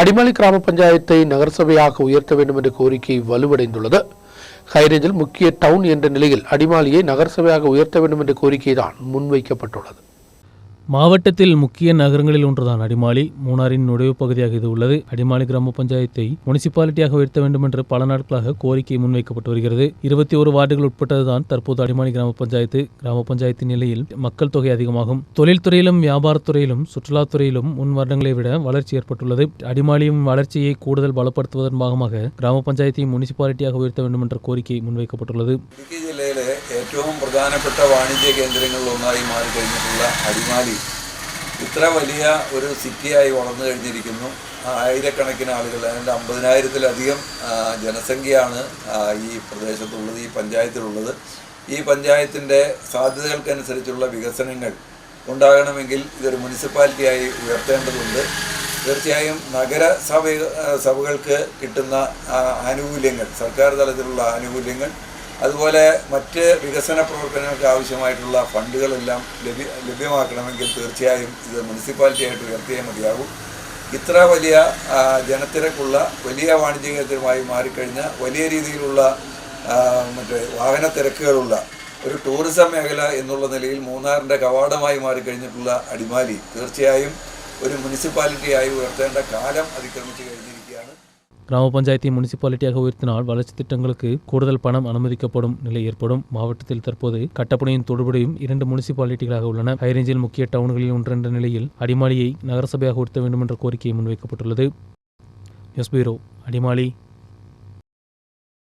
அடிமாலி கிராம பஞ்சாயத்தை நகரசபையாக உயர்த்த வேண்டும் என்ற கோரிக்கை வலுவடைந்துள்ளது. ஹைரேஞ்சில் முக்கிய டவுன் என்ற நிலையில் அடிமாலியை நகரசபையாக உயர்த்த வேண்டும் என்ற கோரிக்கைதான் முன்வைக்கப்பட்டுள்ளது. மாவட்டத்தில் முக்கிய நகரங்களில் ஒன்றுதான் அடிமாலி. மூணாரின் நுழைவு பகுதியாக இது உள்ளது. அடிமாலி கிராம பஞ்சாயத்தை முனிசிபாலிட்டியாக உயர்த்த வேண்டும் என்று பல நாட்களாக கோரிக்கை முன்வைக்கப்பட்டு வருகிறது. 21 வார்டுகள் உட்பட்டதுதான் தற்போது அடிமாலி கிராம பஞ்சாயத்து. கிராம பஞ்சாயத்தின் நிலையில் மக்கள் தொகை அதிகமாகும். தொழில்துறையிலும் வியாபாரத்துறையிலும் சுற்றுலாத்துறையிலும் முன் வருடங்களை விட வளர்ச்சி ஏற்பட்டுள்ளது. அடிமாலியும் வளர்ச்சியை கூடுதல் பலப்படுத்துவதன் பாகமாக கிராம പഞ്ചായத்தை മുനിസിപ്പാലിറ്റിயாக ഉയർത്ത வேண்டும் என்ற കോரிക്കை മുൻവയ്ക്കപ്പെട്ടുള്ളത്. ഇടുക്കി ജില്ലയിലെ ഏറ്റവും പ്രധാനപ്പെട്ട വാണിജ്യ കേന്ദ്രങ്ങളിലൊന്നായി മാറിക്കഴിഞ്ഞിട്ടുള്ള അടിമാലി ഇത്ര വലിയ ഒരു സിറ്റിയായി വളർന്നു കഴിഞ്ഞിരിക്കുന്നു. ആയിരക്കണക്കിന് ആളുകൾ, അതിൻ്റെ 50,000-ലധികം ജനസംഖ്യയാണ് ഈ പ്രദേശത്തുള്ളത്, ഈ പഞ്ചായത്തിലുള്ളത്. ഈ പഞ്ചായത്തിൻ്റെ സാധ്യതകൾക്കനുസരിച്ചുള്ള വികസനങ്ങൾ ഉണ്ടാകണമെങ്കിൽ ഇതൊരു മുനിസിപ്പാലിറ്റിയായി ഉയർത്തേണ്ടതുണ്ട്. തീർച്ചയായും സഭകൾക്ക് കിട്ടുന്ന ആനുകൂല്യങ്ങൾ, സർക്കാർ തലത്തിലുള്ള ആനുകൂല്യങ്ങൾ, അതുപോലെ മറ്റ് വികസന പ്രവർത്തനങ്ങൾക്ക് ആവശ്യമായിട്ടുള്ള ഫണ്ടുകളെല്ലാം ലഭ്യമാക്കണമെങ്കിൽ തീർച്ചയായും ഇത് മുനിസിപ്പാലിറ്റിയായിട്ട് ഉയർത്തിയേ മതിയാകും. ഇത്ര വലിയ ജനത്തിരക്കുള്ള വലിയ വാണിജ്യ കേന്ദ്രമായി മാറിക്കഴിഞ്ഞ വലിയ രീതിയിലുള്ള വാഹന തിരക്കുകളുള്ള ഒരു ടൂറിസം മേഖല എന്നുള്ള നിലയിൽ മൂന്നാറിൻ്റെ കവാടമായി മാറിക്കഴിഞ്ഞിട്ടുള്ള അടിമാലി തീർച്ചയായും ഒരു മുനിസിപ്പാലിറ്റിയായി ഉയർത്തേണ്ട കാലം അതിക്രമിച്ചു കഴിഞ്ഞിരിക്കുകയാണ്. கிராம பஞ்சாயத்தை முனிசிபாலிட்டியாக உயர்த்தினால் வளர்ச்சி திட்டங்களுக்கு கூடுதல் பணம் அனுமதிக்கப்படும் நிலை ஏற்படும். மாவட்டத்தில் தற்போது கட்டப்பணியின் தொடுபடியும் 2 முனிசிபாலிட்டிகளாக உள்ளன. ஹைரேஞ்சில் முக்கிய டவுன்களில் ஒன்றென்ற நிலையில் அடிமாலியை நகரசபையாக உயர்த்த வேண்டும் என்ற கோரிக்கை முன்வைக்கப்பட்டுள்ளது. News bureau, Adimali.